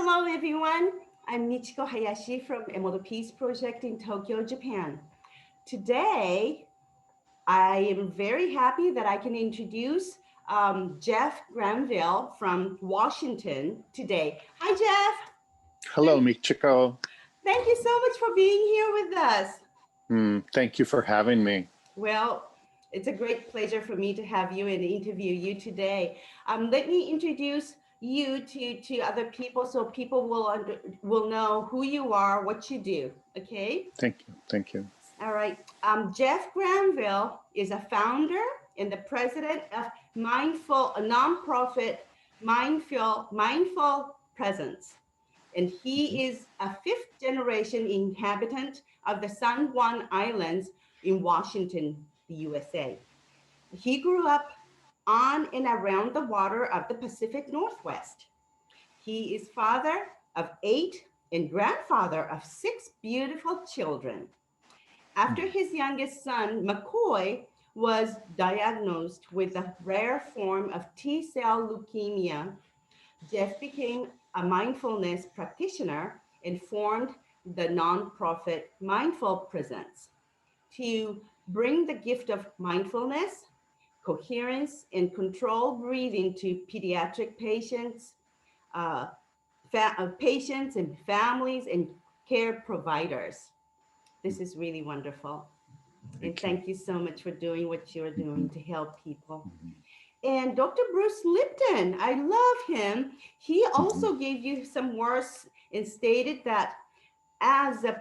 Hello, everyone. I'm Michiko Hayashi from Emoto Peace Project in Tokyo, Japan. Today, I am very happy that I can introduce Jeff Granville from Washington today. Hi, Jeff. Hello, Thank, Michiko. thank you so much for being here with us. Thank you for having me. Well, it's a great pleasure for me to have you and interview you today. Let me introduce you to other people so people will know who you are, what you do. Okay. Thank you. Thank you. All right. Jeff Granville is a founder and the president of a nonprofit Mindful Presence. And Mhm. he is a fifth generation inhabitant of the San Juan Islands in Washington, the USA. He grew up on and around the water of the Pacific Northwest. He is father of 8 and grandfather of 6 beautiful children. After his youngest son, Makoy, was diagnosed with a rare form of T-cell leukemia, Jeff became a mindfulness practitioner and formed the nonprofit Mindful Presence to bring the gift of mindfulness, coherence, and controlled breathing to pediatric uh, patients and families and care providers. This is really wonderful. And Thank you. thank you so much for doing what you're doing Mhm. to help people. Mhm. And Dr. Bruce Lipton, I love him. He Mhm. also gave you some words and stated that as a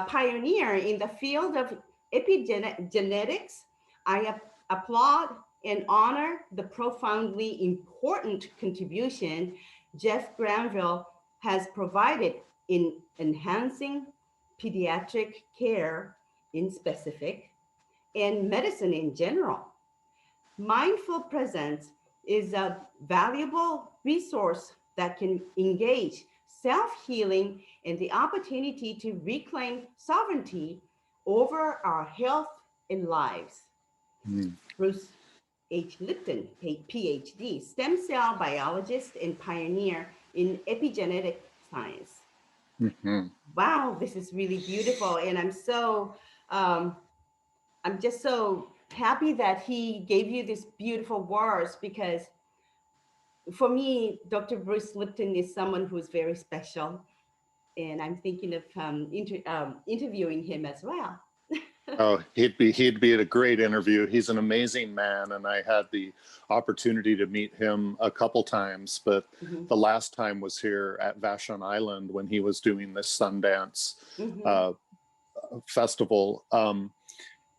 pioneer in the field of epigenetics, I applaud and honor the profoundly important contribution Jeff Granville has provided in enhancing pediatric care in specific and medicine in general. Mindful presence is a valuable resource that can engage self healing and the opportunity to reclaim sovereignty over our health and lives. Mhm. Bruce H. Lipton, PhD, stem cell biologist and pioneer in epigenetic science. Mhm. Wow, this is really beautiful. And um, I'm just so happy that he gave you these beautiful words because for me, Dr. Bruce Lipton is someone who's very special, and I'm thinking of interviewing him as well. Oh, he'd be a great interview. He's an amazing man, and I had the opportunity to meet him a couple times. But Hmm. the last time was here at Vashon Island when he was doing this Sundance Hmm. uh, festival.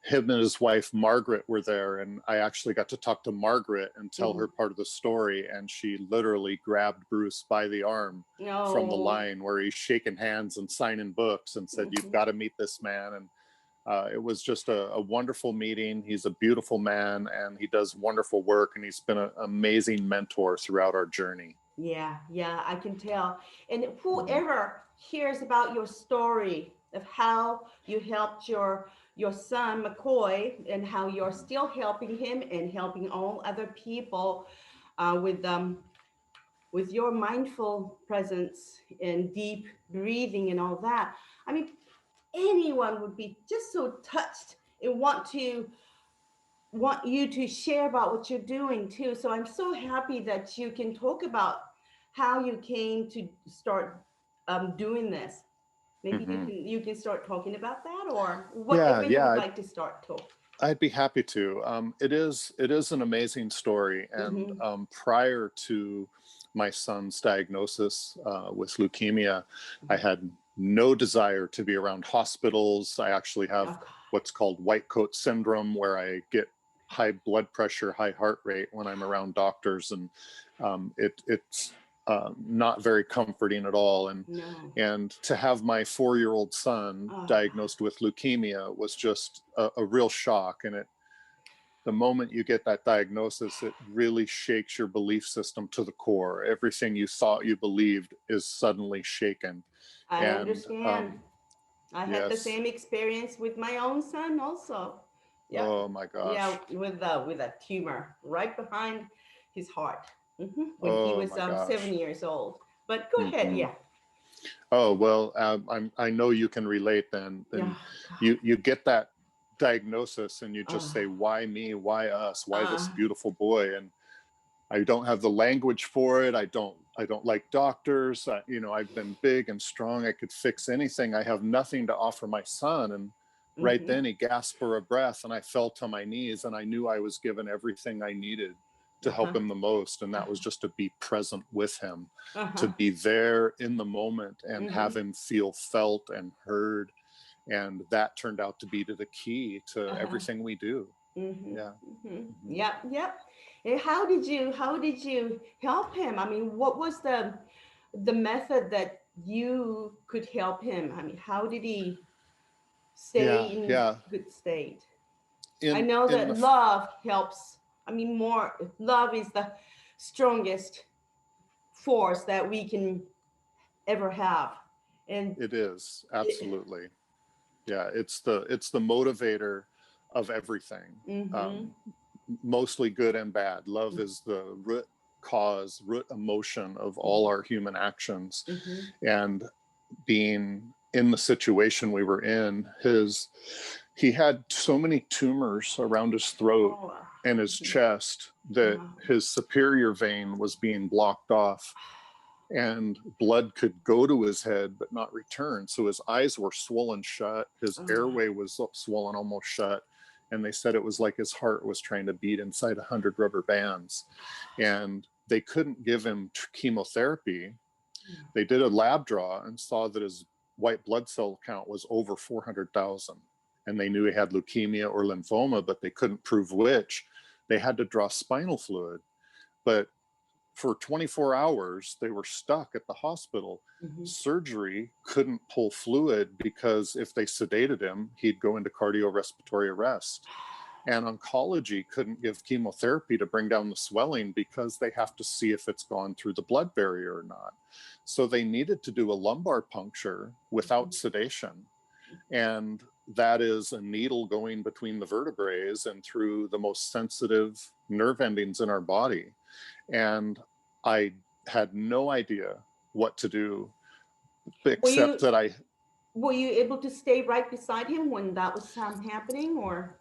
Him and his wife Margaret were there, and I actually got to talk to Margaret and tell Hmm. her part of the story. And she literally grabbed Bruce by the arm from the No. line where he's shaking hands and signing books and said, "You've Hmm. got to meet this man." And it was just a wonderful meeting. He's a beautiful man, and he does wonderful work, and he's been an amazing mentor throughout our journey. Yeah, yeah, I can tell. And Mhm. whoever hears about your story of how you helped your son McCoy and how you're still helping him and helping all other people with your mindful presence and deep breathing and all that. I mean, anyone would be just so touched and want you to share about what you're doing too. So I'm so happy that you can talk about how you came to start doing this. Maybe Mhm. you can start talking about that or Yeah, whatever you yeah, would like to start talk. I'd be happy to. It is an amazing story, and Mm-hmm. prior to my son's diagnosis with leukemia, I had no desire to be around hospitals. I actually have Oh God. what's called white coat syndrome, where I get high blood pressure, high heart rate when I'm around doctors, and it's not very comforting at all. No. And to have my 4-year-old son Oh diagnosed with leukemia was just a real shock. And the moment you get that diagnosis, it really shakes your belief system to the core. Everything you thought you believed is suddenly shaken. I And understand. I had the yes, same experience with my own son also. Yeah. oh my Yeah, gosh, with a tumor right behind his heart. When he oh was my 7 gosh. years old. But go ahead. Hmm. Yeah. Oh, well, I know you can relate then. Yeah. And you get that diagnosis and you just God. say, why me? Why us? Why Uh, this beautiful boy? And I don't have the language for it. I don't like doctors. I've been big and strong. I could fix anything. I have nothing to offer my son. And right mm-hmm. then he gasped for a breath and I fell to my knees and I knew I was given everything I needed to help Uh-huh. him the most. And that was Uh-huh. just to be present with him, to Uh-huh. be there in the moment and have Mm-hmm. him feel felt and heard. And that turned out to be the key to Uh-huh. everything we do. Mm-hmm. Yeah. Mm-hmm. Mhm. Yep. Yep. And how did you help him? I mean, what was the method that you could help him? I mean, how did he stay Yeah. in Yeah. good state? I In know in that the love helps. I mean, more love is the strongest force that we can ever have. And It is it, absolutely. Yeah, it's the motivator of everything. mm-hmm, Mostly good and bad. Love is the root cause, root emotion of all our human actions. mm-hmm, And being in the situation we were in, he had so many tumors around his throat oh, and his chest that wow, his superior vein was being blocked off and blood could go to his head but not return. So his eyes were swollen shut, his oh, airway was swollen almost shut, and they said it was like his heart was trying to beat inside 100 rubber bands. And they couldn't give him chemotherapy. They did a lab draw and saw that his white blood cell count was over 400,000, and they knew he had leukemia or lymphoma, but they couldn't prove which. They had to draw spinal fluid, but for 24 hours, they were stuck at the hospital. mm-hmm, Surgery couldn't pull fluid because if they sedated him, he'd go into cardiorespiratory arrest. And oncology couldn't give chemotherapy to bring down the swelling because they have to see if it's gone through the blood barrier or not. So they needed to do a lumbar puncture mm-hmm, without sedation. And that is a needle going between the vertebrae and through the most sensitive nerve endings in our body. And I had no idea what to do, were except you that I were you able to stay right beside him when that was happening, or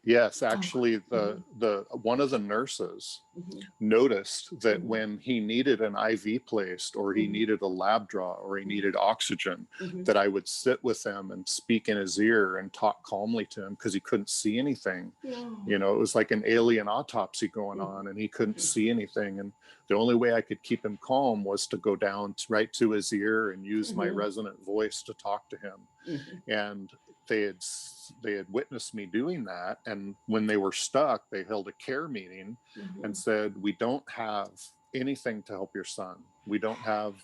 yes, oh, actually mm-hmm, the one of the nurses mm-hmm, noticed that mm-hmm, when he needed an IV placed or he mm-hmm, needed a lab draw or he needed oxygen, mm-hmm, that I would sit with him and speak in his ear and talk calmly to him because he couldn't see anything. yeah, It was like an alien autopsy going mm-hmm, on and he couldn't mm-hmm, see anything. And the only way I could keep him calm was to go down right to his ear and use my mm-hmm, resonant voice to talk to him. mm-hmm, And they had witnessed me doing that, and when they were stuck, they held a care meeting mm-hmm, and said, we don't have anything to help your son, we don't have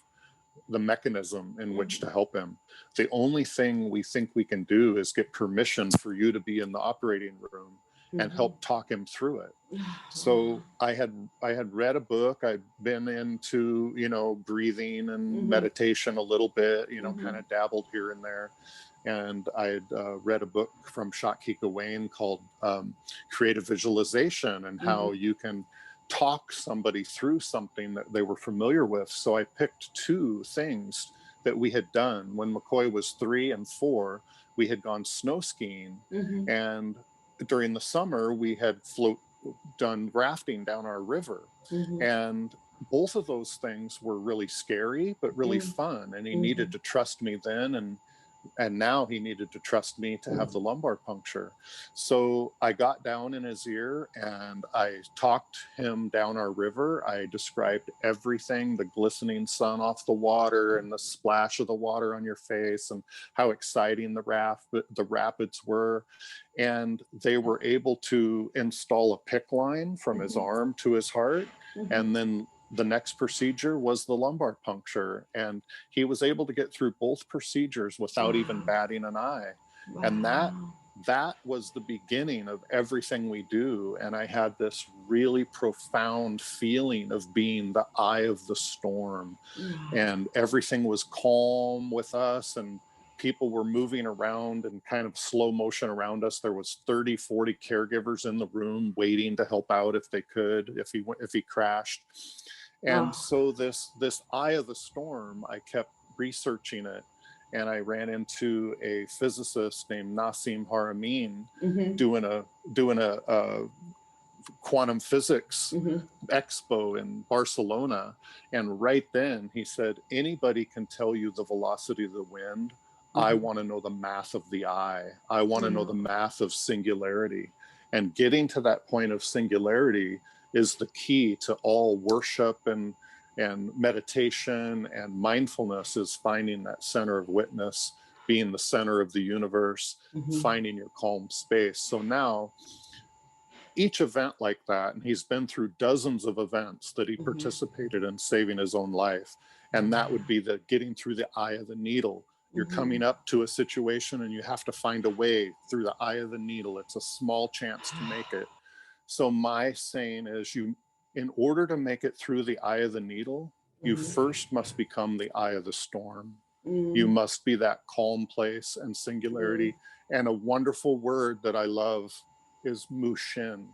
the mechanism in which mm-hmm, to help him. The only thing we think we can do is get permission for you to be in the operating room and mm-hmm. help talk him through it. Wow. So I had read a book. I'd been into breathing and Mm-hmm, meditation a little bit, mm-hmm, kind of dabbled here and there. And I had read a book from Shakti Gawain called Creative Visualization, and mm-hmm, how you can talk somebody through something that they were familiar with. So I picked two things that we had done when Makoy was 3 and 4. We had gone snow skiing, mm-hmm, and during the summer we had done rafting down our river. mm-hmm, And both of those things were really scary but really fun, and he mm-hmm, needed to trust me then, and now he needed to trust me to have the lumbar puncture. So I got down in his ear and I talked him down our river. I described everything, the glistening sun off the water and the splash of the water on your face, and how exciting the rapids were. And they were able to install a PICC line from his mm-hmm, arm to his heart. mm-hmm. And then the next procedure was the lumbar puncture. And he was able to get through both procedures without even Wow. batting an eye. And that Wow. that was the beginning of everything we do. And I had this really profound feeling of being the eye of the storm, Wow. and everything was calm with us, and people were moving around in kind of slow motion around us. There was 30, 40 caregivers in the room waiting to help out if they could, if he crashed. And Oh. so this eye of the storm, I kept researching it, and I ran into a physicist named Nassim Haramein Mm-hmm. doing a quantum physics Mm-hmm. expo in Barcelona. And right then he said, anybody can tell you the velocity of the wind. I Mm-hmm. want to know the math of the eye. I want to know the Oh. math of singularity. And getting to that point of singularity is the key to all worship and meditation and mindfulness, is finding that center of witness, being the center of the universe, Mm-hmm. finding your calm space. So now each event like that, and he's been through dozens of events that he Mm-hmm. participated in saving his own life. And that would be the getting through the eye of the needle. You're Mm-hmm. coming up to a situation and you have to find a way through the eye of the needle. It's a small chance to make it. So my saying is, in order to make it through the eye of the needle, you Mm-hmm. first must become the eye of the storm. You Mm-hmm. must be that calm place and singularity. And a wonderful word that I love is mushin.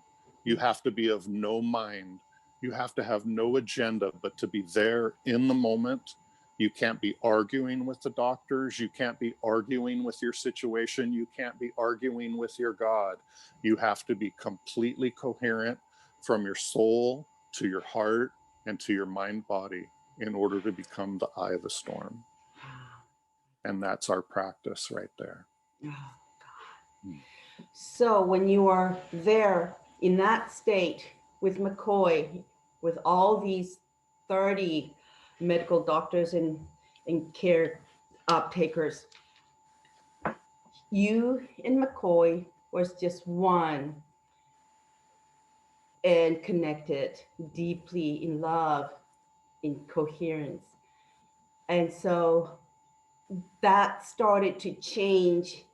You have to be of no mind. You have to have no agenda, but to be there in the moment. You can't be arguing with the doctors. You can't be arguing with your situation. You can't be arguing with your God. You have to be completely coherent from your soul to your heart and to your mind body in order to become the eye of the storm. And that's our practice right there. Oh. Mm. So when you are there in that state with Makoy, with all these 30 medical doctors and care takers, you and Makoy was just one and connected deeply in love, in coherence. And so that started to change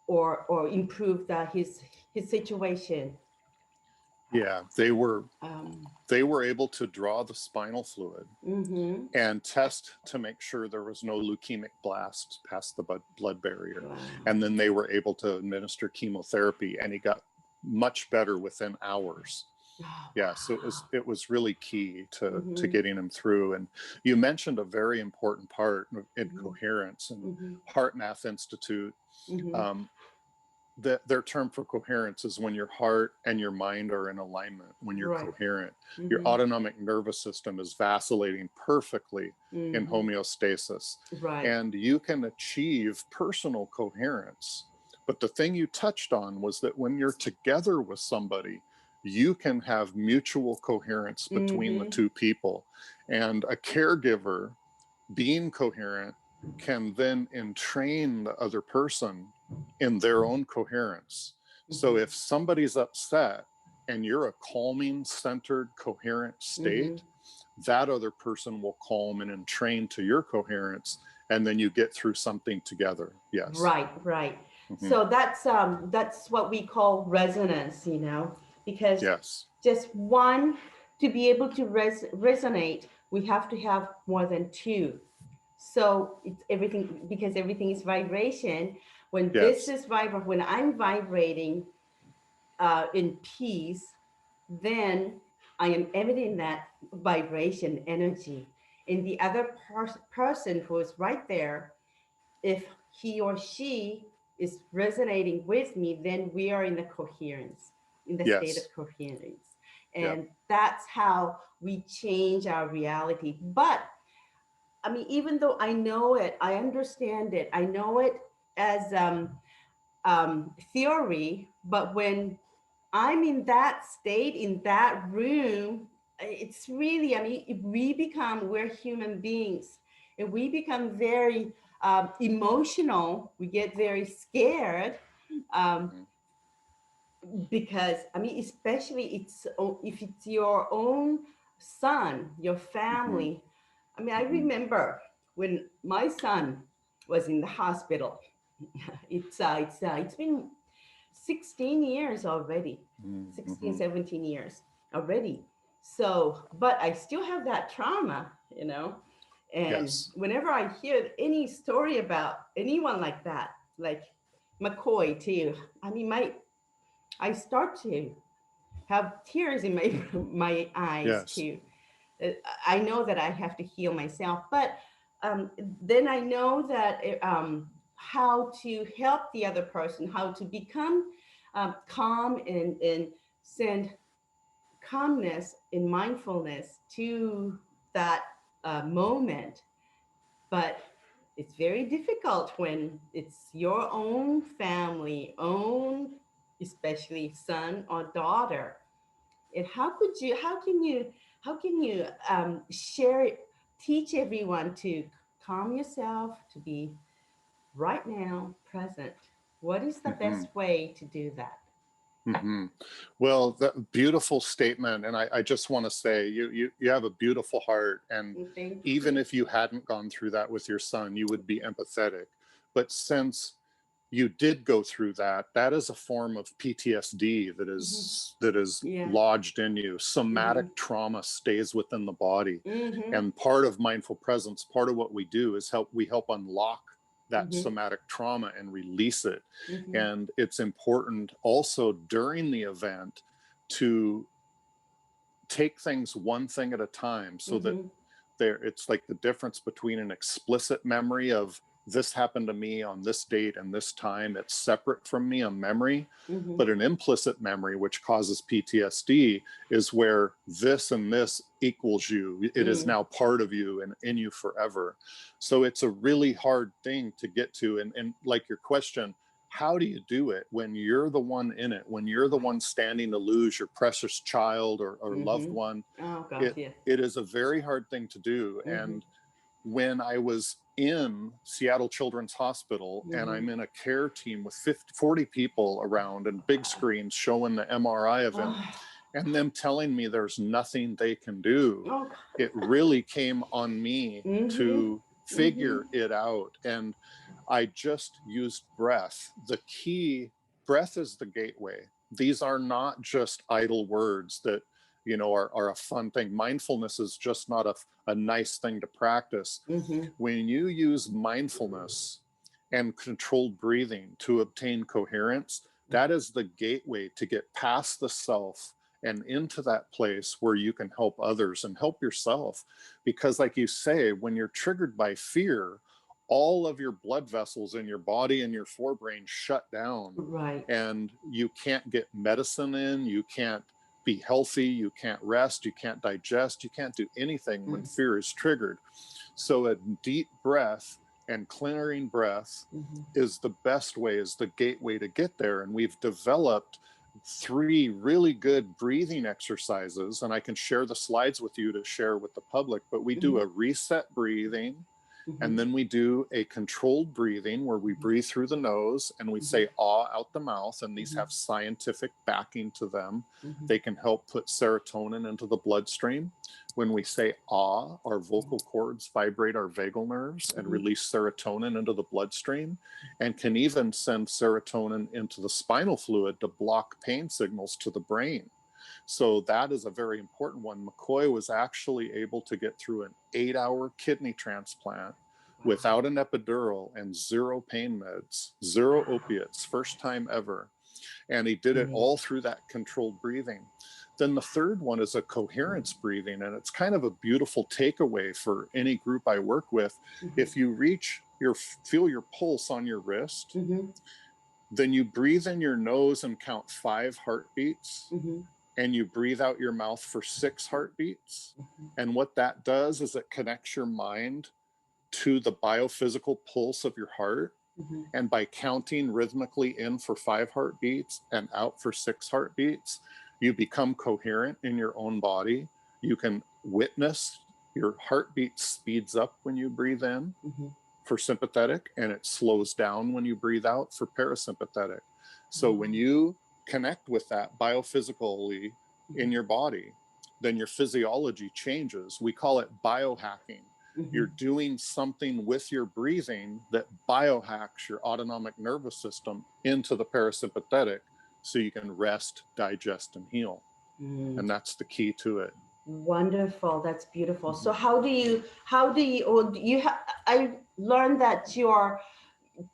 or improve his situation. Yeah, they were able to draw the spinal fluid Mm-hmm. and test to make sure there was no leukemic blast past the blood barrier. Wow. And then they were able to administer chemotherapy, and he got much better within hours. Oh, Yeah, so it was really key to mm-hmm. getting him through. And you mentioned a very important part in Mm-hmm. Coherence and Mm-hmm. Heart Math Institute. Mm-hmm. Um, their term for coherence is when your heart and your mind are in alignment, when you're Right. coherent. Your Mm-hmm. autonomic nervous system is vacillating perfectly in Mm-hmm. homeostasis. Right. And you can achieve personal coherence. But the thing you touched on was that when you're together with somebody, you can have mutual coherence between the Mm-hmm. two people. And a caregiver being coherent can then entrain the other person in their own coherence. So Mm-hmm. if somebody's upset and you're a calming, centered, coherent Mm-hmm. state, that other person will calm and entrain to your coherence, and then you get through something together. Yes. Right, right. Mm-hmm. So that's what we call resonance, because Yes. just one, to be able to resonate, we have to have more than two. So it's everything, because everything is vibration. When this Yes. is when I'm vibrating in peace, then I am emitting that vibration energy. And the other person who is right there, if he or she is resonating with me, then we are in the coherence, in the state of Yes. coherence. Yep. And that's how we change our reality. But I mean, even though I know it, I understand it, I know it as theory, but when I'm in that state, in that room, it's really, I mean, if we're human beings, and we become very emotional, we get very scared, um, Mm-hmm. because, I mean, especially if it's your own son, your Mm-hmm. family. I mean, I Mm-hmm. remember when my son was in the hospital. It's been 16 years already, 16, Mm-hmm. 17 years already. So, but I still have that trauma, and Yes. whenever I hear any story about anyone like that, like McCoy too, I mean, I start to have tears in my my eyes Yes. too. I know that I have to heal myself, but then I know that how to help the other person, how to become calm and send calmness and mindfulness to that moment. But it's very difficult when it's your own family, own, especially son or daughter. And how can you share, teach everyone to calm yourself, to be right now present? What is the Hmm. best way to do that? Hmm. Well, that beautiful statement, and I just want to say you have a beautiful heart, and Thank even you. if you hadn't gone through that with your son, you would be empathetic. But since you did go through that, that is a form of PTSD Hmm. that is Yeah. lodged in you. Somatic Hmm. trauma stays within the body, Hmm. and part of mindful presence, part of what we do is help unlock that Hmm. somatic trauma and release it. Hmm. And it's important also during the event to take things one thing at a time, so that Hmm. it's like the difference between an explicit memory of this happened to me on this date and this time, it's separate from me, a memory. Hmm. But an implicit memory, which causes PTSD, is where this and this equals you. It is Hmm. now part of you and in you forever. So it's a really hard thing to get to. And like your question, how do you do it when you're the one in it, when you're the one standing to lose your precious child or loved Hmm. one? Oh gosh, it yeah. it is a very hard thing to do. Hmm. And when I was in Seattle Children's Hospital and Hmm. I'm in a care team with 40 people around and big screens showing the MRI of him, Oh, and them telling me there's nothing they can do, oh it really came on me God. Hmm. to Hmm. figure it out. And I just used breath. The key, breath is the gateway. These are not just idle words that are a fun thing. Mindfulness is just not a nice thing to practice. Hmm. When you use mindfulness and controlled breathing to obtain coherence, that is the gateway to get past the self and into that place where you can help others and help yourself. Because, like you say, when you're triggered by fear, all of your blood vessels in your body and your forebrain shut down, Right. and you can't get medicine in, you can't be healthy, you can't rest, you can't digest, you can't do anything when Mm-hmm. fear is triggered. So a deep breath and clearing breath Mm-hmm. is the best way, is the gateway to get there. And we've developed 3 really good breathing exercises, and I can share the slides with you to share with the public. But we do Mm-hmm. a reset breathing, Mm-hmm. and then we do a controlled breathing where we breathe through the nose and we Mm-hmm. say ah out the mouth. And these Mm-hmm. have scientific backing to them. Mm-hmm. They can help put serotonin into the bloodstream. When we say ah, our vocal cords vibrate our vagal nerves and Mm-hmm. release serotonin into the bloodstream, and can even send serotonin into the spinal fluid to block pain signals to the brain. So that is a very important one. Makoy was actually able to get through an 8-hour kidney transplant Wow. without an epidural and 0 pain meds, 0 Wow. opiates, first time ever. And he did it Amazing. all through that controlled breathing. Then the third one is a coherence breathing, and it's kind of a beautiful takeaway for any group I work with. Mm-hmm. If you feel your pulse on your wrist, Mm-hmm. then you breathe in your nose and count 5 heartbeats, Mm-hmm. and you breathe out your mouth for 6 heartbeats. And what that does is it connects your mind to the biophysical pulse of your heart. Mm-hmm. And by counting rhythmically in for 5 heartbeats and out for 6 heartbeats, you become coherent in your own body. You can witness your heartbeat speeds up when you breathe in Mm-hmm. for sympathetic, and it slows down when you breathe out for parasympathetic. So when Oh. you connect with that biophysically in your body, then your physiology changes. We call it biohacking. Mm-hmm. You're doing something with your breathing that biohacks your autonomic nervous system into the parasympathetic, so you can rest, digest, and heal. Mm. And that's the key to it. Wonderful. That's beautiful. So Mhm. I learned that you're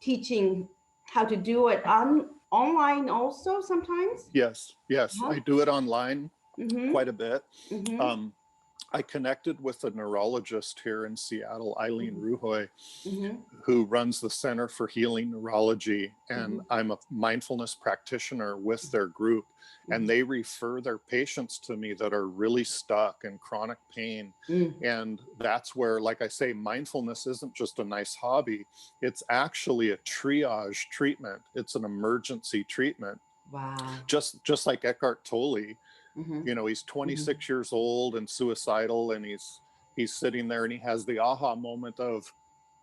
teaching how to do it online also sometimes. Yes, yes, Huh? I do it online Mm-hmm. quite a bit. Mm-hmm. Um, I connected with a neurologist here in Seattle, Eileen Mm-hmm. Ruhoy, Mm-hmm. who runs the Center for Healing Neurology. And Mm-hmm. I'm a mindfulness practitioner with their group. And they refer their patients to me that are really stuck in chronic pain. Mm-hmm. And that's where, like I say, mindfulness isn't just a nice hobby. It's actually a triage treatment. It's an emergency treatment. Wow. Just like Eckhart Tolle, Mm-hmm. you know, he's Mm-hmm. 26 years old and suicidal, and he's sitting there and he has the aha moment of,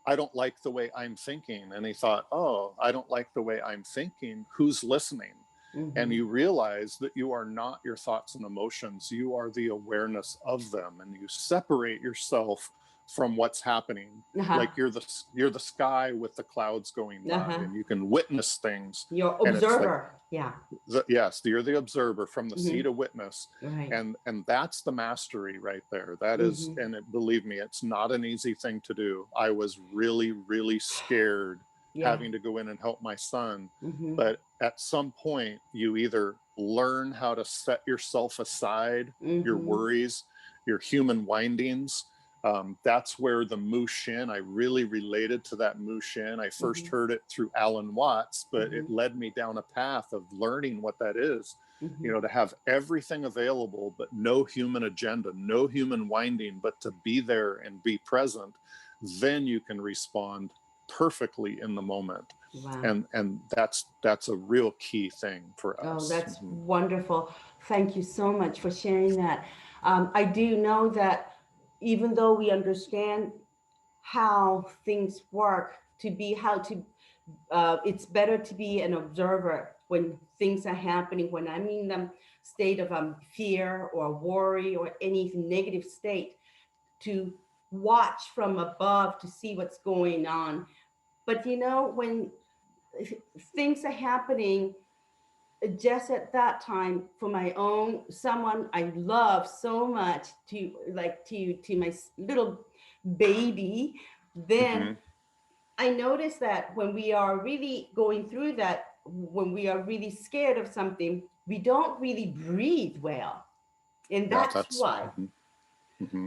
I don't like the way I'm thinking. And he thought, oh, I don't like the way I'm thinking. Who's listening? And Mm-hmm. you realize that you are not your thoughts and emotions. You are the awareness of them, and you separate yourself from what's happening. Uh-huh. Like you're the sky with the clouds going by, Uh-huh. and you can witness things. Your And it's like, observer. Yeah. yes, you're the observer from the Mm-hmm. seat of witness. Right. And that's the mastery right there. That is, Mm-hmm. and believe me, it's not an easy thing to do. I was really, really scared Yeah. having to go in and help my son. Mm-hmm. But at some point, you either learn how to set yourself aside, your Mm-hmm. worries, your human windings. That's where the Mu Shin, I really related to that Mu Shin. I first Mm-hmm. heard it through Alan Watts, but Mm-hmm. it led me down a path of learning what that is. Mm-hmm. You know, to have everything available, but no human agenda, no human winding, but to be there and be present, then you can respond perfectly in the moment. Wow. And that's a real key thing for Oh, us. that's Mm-hmm. wonderful. Thank you so much for sharing that. I do know that even though we understand how things work, to be how to, it's better to be an observer when things are happening. When I'm in the state of fear or worry or any negative state, to watch from above to see what's going on. But when things are happening just at that time for my own someone I love so much, to like to my little baby, then Mm-hmm. I noticed that when we are really going through that, when we are really scared of something, we don't really breathe well. And Yeah, that's that's why mm-hmm. Mm-hmm.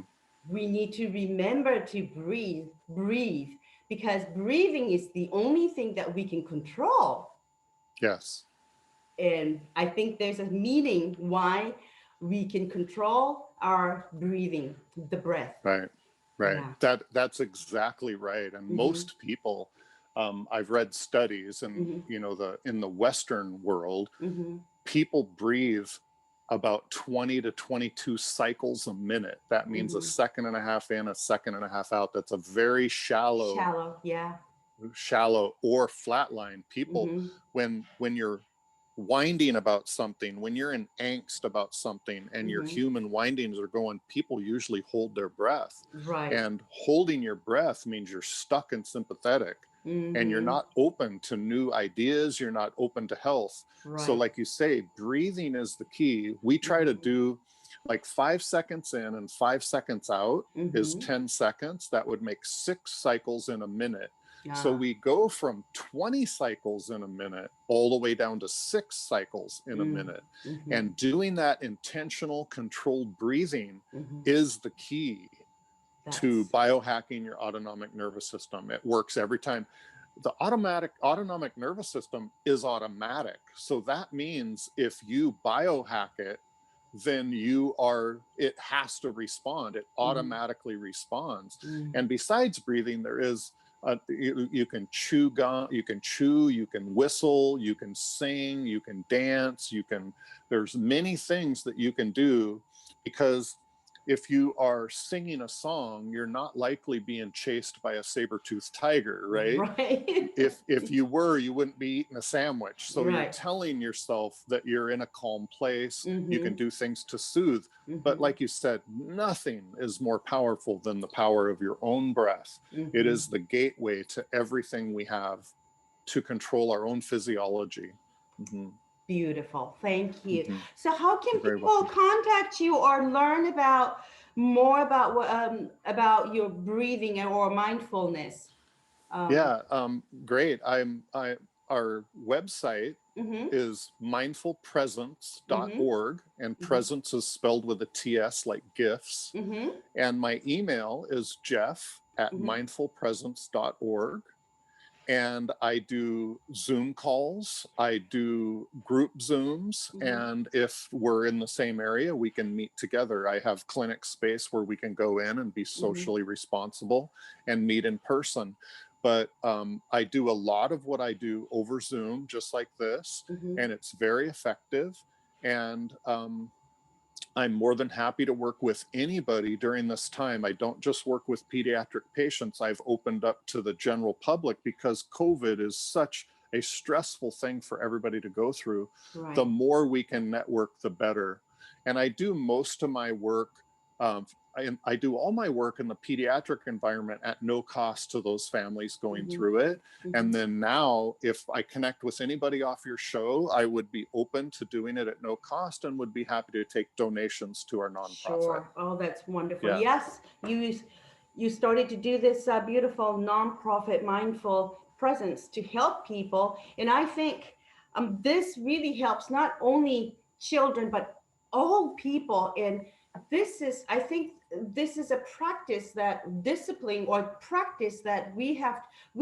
we need to remember to breathe, because breathing is the only thing that we can control. Yes. And I think there's a meaning why we can control our breathing, the breath. Right, right. Yeah. That's exactly right. And Mm-hmm. most people, I've read studies, and Mm-hmm. you know, in the Western world, Mm-hmm. people breathe about 20 to 22 cycles a minute. That means a Mm-hmm. second and a half in, a second and a half out. That's a very Shallow. Yeah. shallow or flatline. People, Mm-hmm. when you're winding about something, when you're in angst about something and your Mm-hmm. human windings are going, people usually hold their breath. Right. And holding your breath means you're stuck in sympathetic, and you're Mm-hmm. not open to new ideas, you're not open to health. So Right. like you say, breathing is the key. We try to Mm-hmm. do like 5 seconds in and 5 seconds out is Mm-hmm. 10 seconds. That would make 6 cycles in a minute. So Ah. we go from 20 cycles in a minute all the way down to 6 cycles in a Mm. minute. Mm-hmm. And doing that intentional, controlled breathing Mm-hmm. is the key to That's biohacking your autonomic nervous system. It works every time. The autonomic nervous system is automatic. So that means if you biohack it, then it has to respond. It mm-hmm. automatically responds. Mm. And besides breathing, there is you can chew gum, you can chew, you can whistle, you can sing, you can dance, there's many things that you can do, because if you are singing a song, you're not likely being chased by a saber-toothed tiger, right? Right. If you were, you wouldn't be eating a sandwich. So you're Right. telling yourself that you're in a calm place. You can Mm-hmm. do things to soothe. But Mm-hmm. like you said, nothing is more powerful than the power of your own breath. It Mm-hmm. is the gateway to everything we have to control our own physiology. Mm-hmm. Beautiful. Thank you. Mm-hmm. So, how can You're very people welcome. contact you or learn about more about what about your breathing or mindfulness? Um, Yeah, great. Our website Mm-hmm. is Mm-hmm. mindfulpresence.org, and Mm-hmm. presence is spelled with a TS like gifts. Mm-hmm. And my email is Mm-hmm. jeff@mindfulpresence.org. And I do Zoom calls, I do group Zooms, Mm-hmm. and if we're in the same area, we can meet together. I have clinic space where we can go in and be Mm-hmm. socially responsible and meet in person. But I do a lot of what I do over Zoom, just like this, Mm-hmm. and it's very effective. And I'm more than happy to work with anybody during this time. I don't just work with pediatric patients. I've opened up to the general public because COVID is such a stressful thing for everybody to go through. The Right. more we can network, the better. And I do most of my work, I do all my work in the pediatric environment at no cost to those families going Mm-hmm. through it. Mm-hmm. And then now, if I connect with anybody off your show, I would be open to doing it at no cost and would be happy to take donations to our nonprofit. Sure. Oh, that's wonderful. Yeah, Yes, you started to do this beautiful nonprofit mindful presence to help people, and I think this really helps not only children but all people. And I think, this is a practice, that discipline or practice that we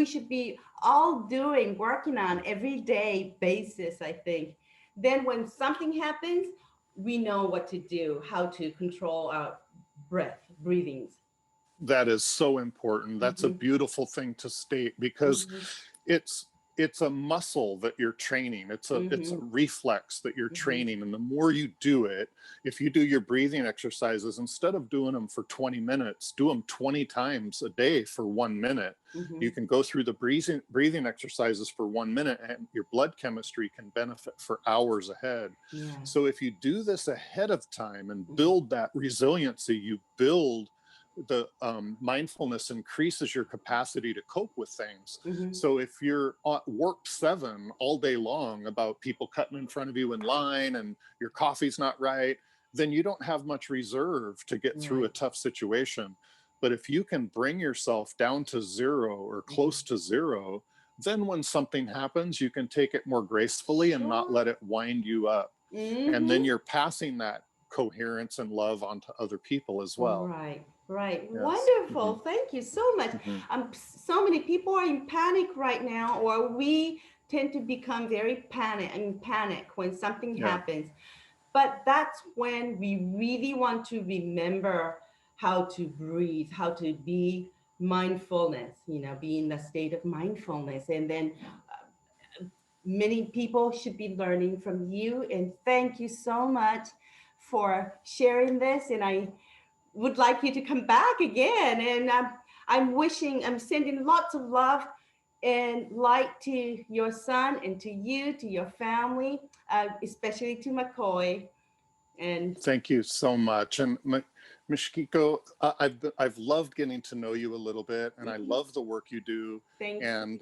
should be all doing, working on everyday basis. I think then when something happens, we know what to do, how to control our breathings. that is so important. That's a Mm-hmm. beautiful thing to state because Mm-hmm. it's it's a muscle that you're training. It's a Mm-hmm. reflex that you're Mm-hmm. training, and the more you do it, if you do your breathing exercises, instead of doing them for 20 minutes, do them 20 times a day for 1 minute. Mm-hmm. You can go through the breathing exercises for 1 minute, and your blood chemistry can benefit for hours ahead. Yeah. So if you do this ahead of time and Mm-hmm. build that resiliency, you build the mindfulness increases your capacity to cope with things. Mm-hmm. So if you're at work 7 all day long about people cutting in front of you in line and your coffee's not right, then you don't have much reserve to get through a Right. tough situation. But if you can bring yourself down to 0 or Mm-hmm. close to 0, then when something happens, you can take it more gracefully and not Sure. let it wind you up. And then Mm-hmm. you're passing that coherence and love onto other people as well. Right, right. Yes. Wonderful. Thank you so much. Hmm. So many people are in panic right now, or we tend to become very panic when something Yeah. happens. But that's when we really want to remember how to breathe, how to be mindfulness, be in the state of mindfulness. And then many people should be learning from you. And thank you so much for sharing this. And I would like you to come back again. And I'm sending lots of love and light to your son and to you, to your family, especially to Makoy. And Thank you so much. And Mishkiko, I've loved getting to know you a little bit, and I mhm, love the work you do. thank you. And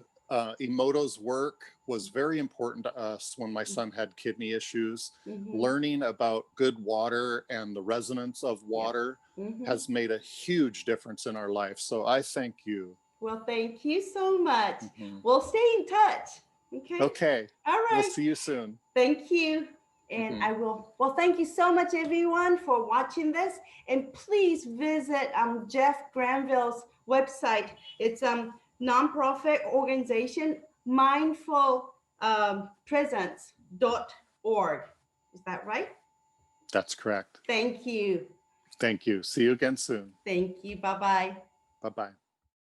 Emoto's work was very important to us when my son had kidney issues. Mm-hmm. Learning about good water and the resonance of Yep. water Mm-hmm. has made a huge difference in our life. So I thank you. Well, thank you so much. Hmm. We'll stay in touch. Okay. Okay, All we'll right. see you soon. Thank you. And Hmm. I will, well, thank you so much, everyone, for watching this. And please visit Jeff Granville's website. It's nonprofit organization, mindfulpresence.org. Is that right? That's correct. Thank you. Thank you. See you again soon. Thank you. Bye bye. Bye bye.